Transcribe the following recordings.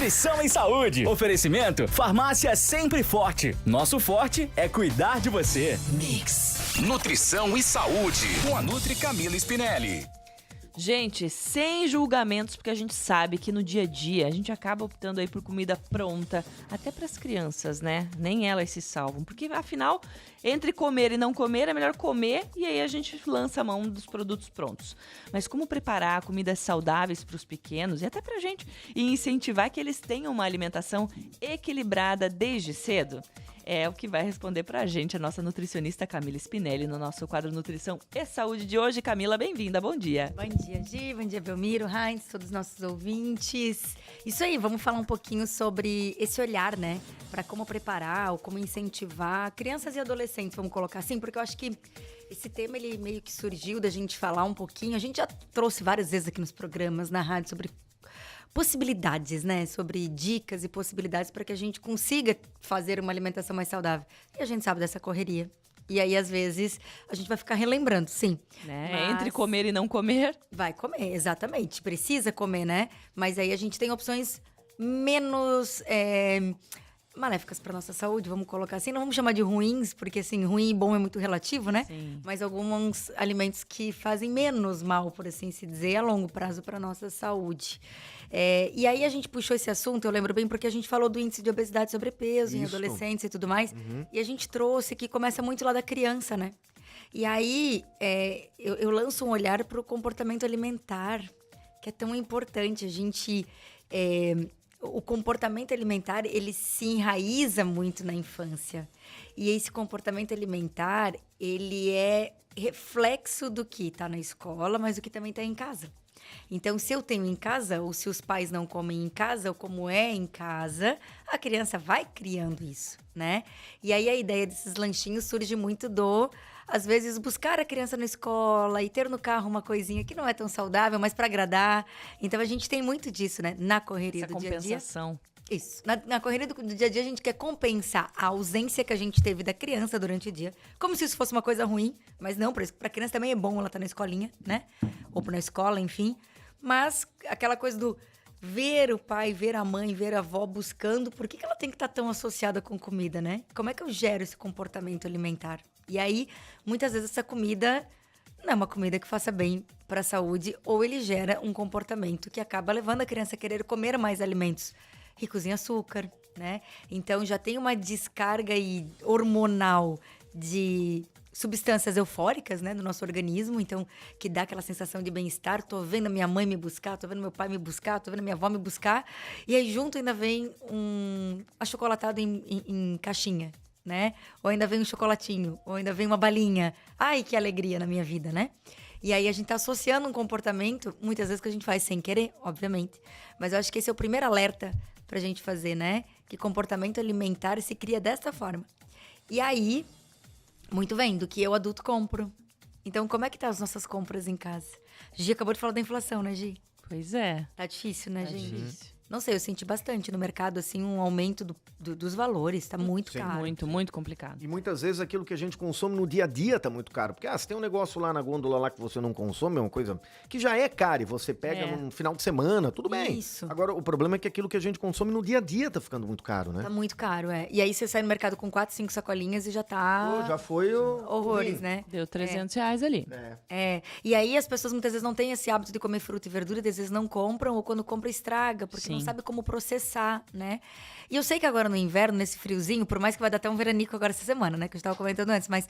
Nutrição e Saúde. Oferecimento Farmácia Sempre Forte. Nosso forte é cuidar de você. Mix. Nutrição e Saúde. Com a Nutri Camila Spinelli. Gente, sem julgamentos, porque a gente sabe que no dia a dia a gente acaba optando aí por comida pronta, até para as crianças, né? Nem elas se salvam, porque afinal, entre comer e não comer, é melhor comer e aí a gente lança a mão dos produtos prontos. Mas como preparar comidas saudáveis para os pequenos e até para a gente e incentivar que eles tenham uma alimentação equilibrada desde cedo? É o que vai responder pra gente a nossa nutricionista Camila Spinelli no nosso quadro Nutrição e Saúde de hoje. Camila, bem-vinda, bom dia. Bom dia, Gi, bom dia, Belmiro, Heinz, todos os nossos ouvintes. Isso aí, vamos falar um pouquinho sobre esse olhar, né? Para como preparar ou como incentivar crianças e adolescentes, vamos colocar assim, porque eu acho que esse tema, ele meio que surgiu da gente falar um pouquinho. A gente já trouxe várias vezes aqui nos programas, na rádio, sobre possibilidades, né? Sobre dicas e possibilidades para que a gente consiga fazer uma alimentação mais saudável. E a gente sabe dessa correria. E aí, às vezes, a gente vai ficar relembrando, sim. Né? Mas Entre comer e não comer. vai comer, exatamente. Precisa comer, né? Mas aí a gente tem opções menos maléficas para nossa saúde, vamos colocar assim. Não vamos chamar de ruins, porque assim, ruim e bom é muito relativo, né? Sim. Mas alguns alimentos que fazem menos mal, por assim se dizer, a longo prazo para nossa saúde. E aí a gente puxou esse assunto, eu lembro bem, porque a gente falou do índice de obesidade e sobrepeso em adolescentes e tudo mais. E a gente trouxe que começa muito lá da criança, né? E aí eu lanço um olhar para o comportamento alimentar, que é tão importante. A gente... o comportamento alimentar, ele se enraiza muito na infância. E esse comportamento alimentar, ele é reflexo do que está na escola, mas do que também está em casa. Então, se eu tenho em casa, ou se os pais não comem em casa, ou como é em casa, a criança vai criando isso, né? E aí a ideia desses lanchinhos surge muito às vezes, buscar a criança na escola e ter no carro uma coisinha que não é tão saudável, mas para agradar. Então, a gente tem muito disso, né? Na correria do dia a dia. Compensação. Isso. Na correria do dia a dia, a gente quer compensar a ausência que a gente teve da criança durante o dia. Como se isso fosse uma coisa ruim. Mas não, pra criança também é bom ela estar na escolinha, né? Ou na escola, enfim. Mas aquela coisa do ver o pai, ver a mãe, ver a avó buscando. Por que ela tem que estar tão associada com comida, né? Como é que eu gero esse comportamento alimentar? E aí, muitas vezes essa comida não é uma comida que faça bem para a saúde. Ou ele gera um comportamento que acaba levando a criança a querer comer mais alimentos ricos em açúcar, né? Então, já tem uma descarga aí hormonal de substâncias eufóricas, né, do nosso organismo, então, que dá aquela sensação de bem-estar. Tô vendo a minha mãe me buscar, tô vendo meu pai me buscar, tô vendo a minha avó me buscar. E aí, junto, ainda vem um achocolatado em caixinha, né? Ou ainda vem um chocolatinho, ou ainda vem uma balinha. Ai, que alegria na minha vida, né? E aí a gente tá associando um comportamento, muitas vezes que a gente faz sem querer, obviamente. Mas eu acho que esse é o primeiro alerta pra gente fazer, né? Que comportamento alimentar se cria dessa forma. E aí, muito bem, do que eu adulto compro. Então, como é que tá as nossas compras em casa? Gi acabou de falar da inflação, né, Gi? Pois é. Tá difícil, né, gente? Difícil. Não sei, eu senti bastante no mercado, assim, um aumento dos valores. Tá muito caro. Muito, muito complicado. E muitas vezes aquilo que a gente consome no dia a dia tá muito caro. Porque, se tem um negócio lá na gôndola lá que você não consome, é uma coisa que já é cara e você pega num final de semana, tudo bem. Isso. Agora, o problema é que aquilo que a gente consome no dia a dia tá ficando muito caro, né? Tá muito caro, E aí você sai no mercado com 4, 5 sacolinhas e já tá... Pô, já foi horrores, né? Deu R$300 ali. E aí as pessoas muitas vezes não têm esse hábito de comer fruta e verdura, às vezes não compram, ou quando compra estraga, porque não Sim. sabe como processar, né? E eu sei que agora no inverno, nesse friozinho, por mais que vai dar até um veranico agora essa semana, né? Que eu estava comentando antes, mas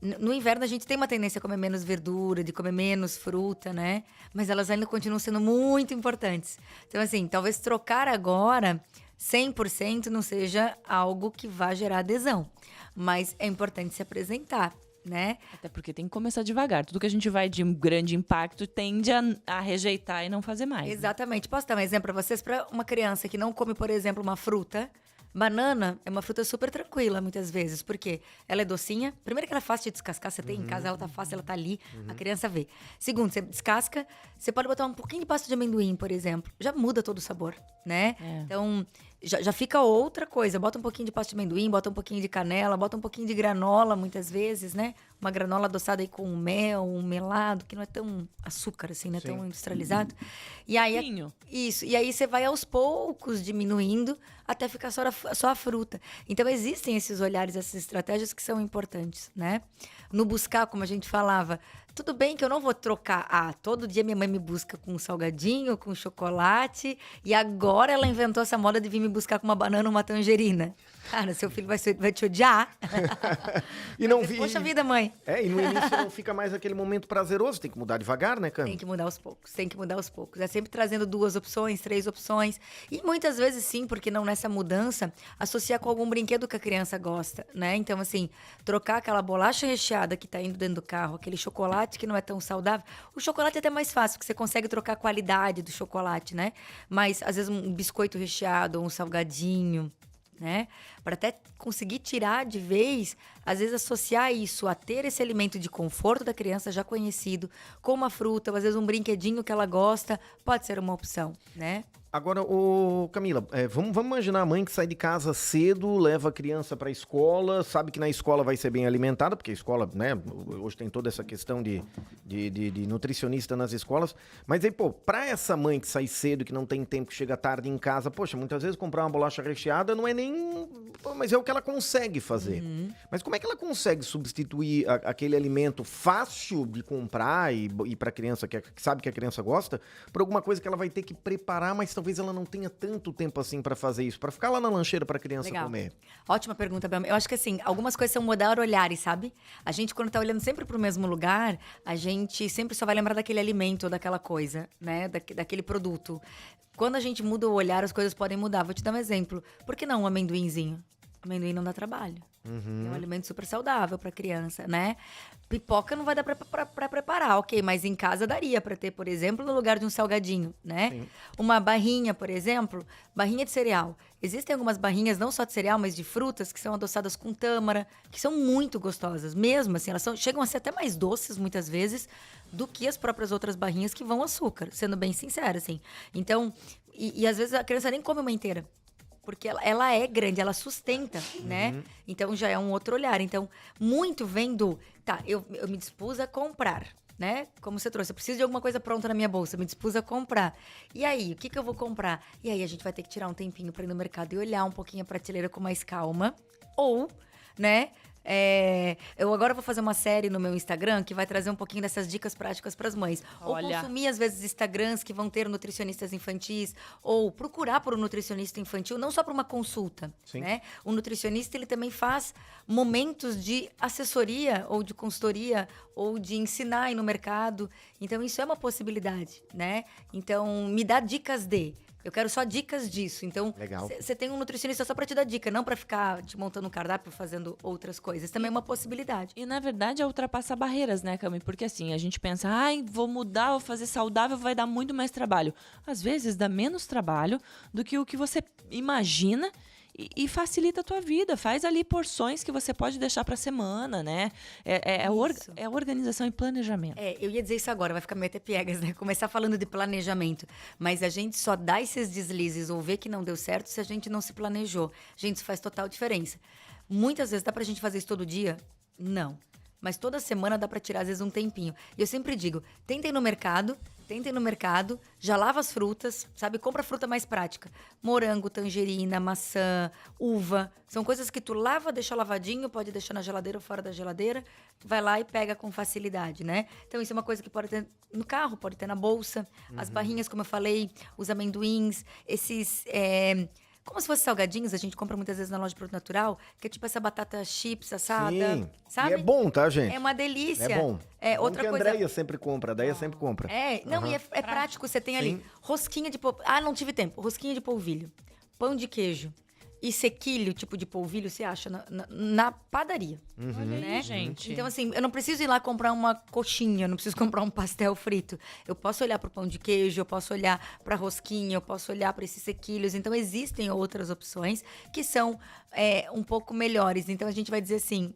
no inverno a gente tem uma tendência a comer menos verdura, de comer menos fruta, né? Mas elas ainda continuam sendo muito importantes. Então, assim, talvez trocar agora 100% não seja algo que vá gerar adesão. Mas é importante se apresentar, né? Até porque tem que começar devagar. Tudo que a gente vai de grande impacto tende a rejeitar e não fazer mais. né? Exatamente. Posso dar um exemplo para vocês? Para uma criança que não come, por exemplo, uma fruta, banana é uma fruta super tranquila, muitas vezes. Porque ela é docinha. Primeiro que ela é fácil de descascar. Você tem em casa, ela tá fácil, ela tá ali. A criança vê. Segundo, você descasca. Você pode botar um pouquinho de pasta de amendoim, por exemplo. Já muda todo o sabor, né? É. Então, já fica outra coisa. Bota um pouquinho de pasta de amendoim, bota um pouquinho de canela, bota um pouquinho de granola, muitas vezes, né? Uma granola adoçada aí com mel, um melado, que não é tão açúcar, assim, não é tão industrializado. E aí, isso. E aí você vai aos poucos diminuindo até ficar só a fruta. Então, existem esses olhares, essas estratégias que são importantes, né? No buscar, como a gente falava, tudo bem que eu não vou trocar. Todo dia minha mãe me busca com um salgadinho, com chocolate, e agora ela inventou essa moda de vir me buscar com uma banana ou uma tangerina. Cara, seu filho vai te odiar. E não Poxa vida, mãe. E no início não fica mais aquele momento prazeroso, tem que mudar devagar, né, Cami? Tem que mudar aos poucos. É sempre trazendo 2 opções, 3 opções. E muitas vezes sim, porque não nessa mudança, associar com algum brinquedo que a criança gosta, né? Então, assim, trocar aquela bolacha recheada que tá indo dentro do carro, aquele chocolate que não é tão saudável. O chocolate é até mais fácil, porque você consegue trocar a qualidade do chocolate, né? Mas, às vezes, um biscoito recheado ou um salgadinho, né? Para até conseguir tirar de vez, às vezes associar isso a ter esse alimento de conforto da criança já conhecido, com uma fruta, ou às vezes um brinquedinho que ela gosta, pode ser uma opção, né? Agora, Camila, vamos imaginar a mãe que sai de casa cedo, leva a criança para a escola, sabe que na escola vai ser bem alimentada, porque a escola, né, hoje tem toda essa questão de nutricionista nas escolas, mas aí, para essa mãe que sai cedo, que não tem tempo, que chega tarde em casa, poxa, muitas vezes comprar uma bolacha recheada não é nem... mas é o que ela consegue fazer. Mas como é que ela consegue substituir aquele alimento fácil de comprar e para a criança, que sabe que a criança gosta, por alguma coisa que ela vai ter que preparar, mas talvez ela não tenha tanto tempo assim pra fazer isso, pra ficar lá na lancheira pra criança comer. Ótima pergunta, Bel. Eu acho que assim, algumas coisas são mudar olhares, sabe? A gente, quando tá olhando sempre pro mesmo lugar, a gente sempre só vai lembrar daquele alimento ou daquela coisa, né? Daquele produto. Quando a gente muda o olhar, as coisas podem mudar. Vou te dar um exemplo. Por que não um amendoinzinho? Amendoim não dá trabalho. É um alimento super saudável pra criança, né? Pipoca não vai dar pra preparar, ok, mas em casa daria pra ter, por exemplo, no lugar de um salgadinho, né? Sim. Uma barrinha, por exemplo, barrinha de cereal. Existem algumas barrinhas, não só de cereal, mas de frutas, que são adoçadas com tâmara, que são muito gostosas. Mesmo assim, elas chegam a ser até mais doces, muitas vezes, do que as próprias outras barrinhas que vão açúcar, sendo bem sincera, assim. Então, e às vezes a criança nem come uma inteira. Porque ela é grande, ela sustenta, né? Então, já é um outro olhar. Então, muito vem do... eu me dispus a comprar, né? Como você trouxe, eu preciso de alguma coisa pronta na minha bolsa, eu me dispus a comprar. E aí, o que eu vou comprar? E aí, a gente vai ter que tirar um tempinho pra ir no mercado e olhar um pouquinho a prateleira com mais calma. Ou, né... eu agora vou fazer uma série no meu Instagram que vai trazer um pouquinho dessas dicas práticas para as mães. Olha. Ou consumir, às vezes, Instagrams que vão ter nutricionistas infantis, ou procurar por um nutricionista infantil, não só para uma consulta, né? O nutricionista, ele também faz momentos de assessoria, ou de consultoria, ou de ensinar aí no mercado. Então, isso é uma possibilidade, né? Então, me dá dicas de... Eu quero só dicas disso. Então, você tem um nutricionista só pra te dar dica, não pra ficar te montando um cardápio, fazendo outras coisas. Também é uma possibilidade. E, na verdade, é ultrapassar barreiras, né, Cami? Porque, assim, a gente pensa, vou mudar, vou fazer saudável, vai dar muito mais trabalho. Às vezes, dá menos trabalho do que o que você imagina e facilita a tua vida. Faz ali porções que você pode deixar pra semana, né? É organização e planejamento. Eu ia dizer isso agora, vai ficar meio até piegas, né? Começar falando de planejamento. Mas a gente só dá esses deslizes ou vê que não deu certo se a gente não se planejou. Gente, isso faz total diferença. Muitas vezes dá pra gente fazer isso todo dia? Não. Mas toda semana dá pra tirar, às vezes, um tempinho. E eu sempre digo, tentem no mercado, já lava as frutas, sabe? Compra fruta mais prática. Morango, tangerina, maçã, uva. São coisas que tu lava, deixa lavadinho, pode deixar na geladeira ou fora da geladeira. Vai lá e pega com facilidade, né? Então, isso é uma coisa que pode ter no carro, pode ter na bolsa. As barrinhas, como eu falei, os amendoins, esses... como se fossem salgadinhos, a gente compra muitas vezes na loja de produto natural, que é tipo essa batata chips assada, sabe? E é bom, tá, gente? É uma delícia. É bom. Outra coisa... a Andréia sempre compra, a Deia sempre compra. E é prático, você tem ali rosquinha de polvilho. Não tive tempo. Rosquinha de polvilho, pão de queijo, e sequilho, tipo de polvilho, você acha na padaria. Olha Né? aí, gente. Então, assim, eu não preciso ir lá comprar uma coxinha, eu não preciso comprar um pastel frito. Eu posso olhar pro pão de queijo, eu posso olhar pra rosquinha, eu posso olhar para esses sequilhos. Então, existem outras opções que são um pouco melhores. Então, a gente vai dizer assim,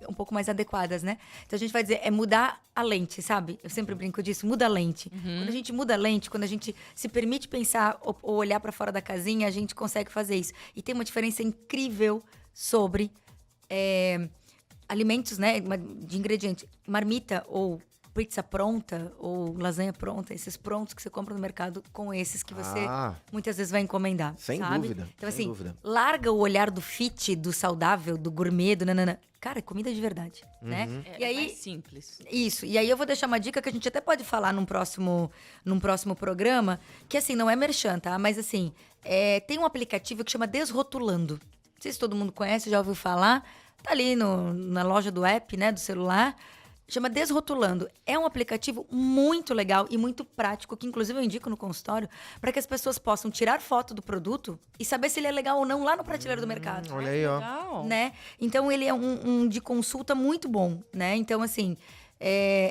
um pouco mais adequadas, né? Então, a gente vai dizer, mudar a lente, sabe? Eu sempre brinco disso, muda a lente. Quando a gente muda a lente, quando a gente se permite pensar ou olhar pra fora da casinha, a gente consegue fazer isso. E tem uma diferença incrível sobre alimentos, né, de ingredientes. Marmita ou pizza pronta ou lasanha pronta, esses prontos que você compra no mercado com esses que você muitas vezes vai encomendar, Sem sabe? dúvida, Então, sem assim, dúvida. larga o olhar do fit, do saudável, do gourmet, do nanana. Cara, é comida de verdade, né? E aí, mais simples. isso. E aí eu vou deixar uma dica que a gente até pode falar num próximo programa, que assim, não é merchan, tá? Mas assim, tem um aplicativo que chama Desrotulando. Não sei se todo mundo conhece, já ouviu falar. Tá ali na loja do app, né, do celular. Chama Desrotulando. É um aplicativo muito legal e muito prático, que inclusive eu indico no consultório, para que as pessoas possam tirar foto do produto e saber se ele é legal ou não lá no prateleiro do mercado. Olha aí, ó. Legal. Né? Então, ele é um de consulta muito bom, né? Então, assim,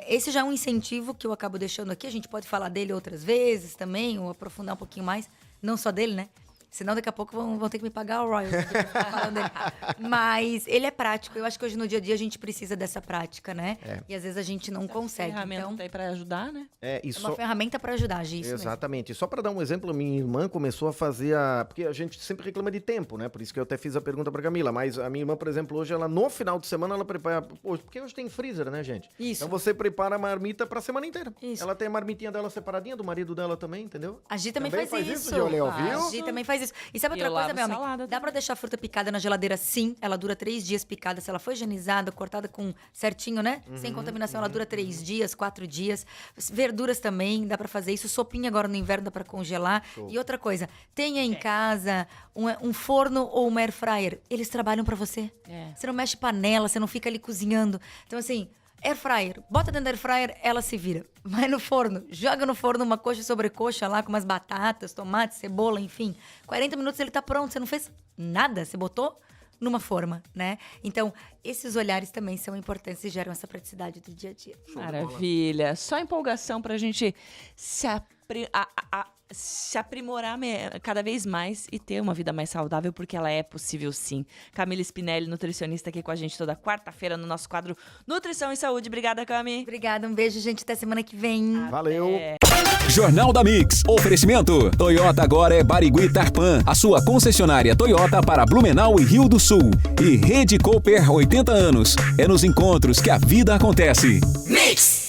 esse já é um incentivo que eu acabo deixando aqui. A gente pode falar dele outras vezes também, ou aprofundar um pouquinho mais. Não só dele, né? Senão, daqui a pouco vão ter que me pagar o royalties. Porque eu fico falando dele. Mas ele é prático. Eu acho que hoje no dia a dia a gente precisa dessa prática, né? E às vezes a gente não consegue. Ferramenta Então, tá aí pra ajudar, né? E é uma ferramenta para ajudar, Gi, isso mesmo. Exatamente. E só para dar um exemplo, minha irmã começou a fazer porque a gente sempre reclama de tempo, né? Por isso que eu até fiz a pergunta para Camila. Mas a minha irmã, por exemplo, hoje, ela no final de semana, ela prepara... Porque hoje tem freezer, né, gente? Isso. Então você prepara a marmita pra semana inteira. Isso. Ela tem a marmitinha dela separadinha, do marido dela também, entendeu? A Gi também Também faz faz isso. isso, Joléo, viu? A Gi também faz isso. E sabe E outra eu coisa, lavo meu amigo? salada Dá pra deixar a fruta picada na geladeira, sim. Ela dura 3 dias picada. Se ela foi higienizada, cortada com certinho, né? Sem contaminação, ela dura 3 dias, 4 dias. Verduras também, dá pra fazer isso. Sopinha agora no inverno dá pra congelar. E outra coisa, tenha em casa um forno ou uma air fryer. Eles trabalham pra você. Você não mexe panela, você não fica ali cozinhando. Então, assim... Air fryer, bota dentro da air fryer, ela se vira. Vai no forno, joga no forno uma coxa sobre coxa lá com umas batatas, tomate, cebola, enfim. 40 minutos ele tá pronto, você não fez nada, você botou numa forma, né? Então, esses olhares também são importantes e geram essa praticidade do dia a dia. Maravilha. Só empolgação pra gente se aprimorar cada vez mais e ter uma vida mais saudável, porque ela é possível sim. Camila Spinelli, nutricionista, aqui com a gente toda quarta-feira no nosso quadro Nutrição e Saúde. Obrigada, Cami. Obrigada, um beijo, gente. Até semana que vem. Valeu! Jornal da Mix. Oferecimento. Toyota agora é Barigui Tarpan, a sua concessionária Toyota para Blumenau e Rio do Sul. E Rede Cooper, 80 anos. É nos encontros que a vida acontece. Mix!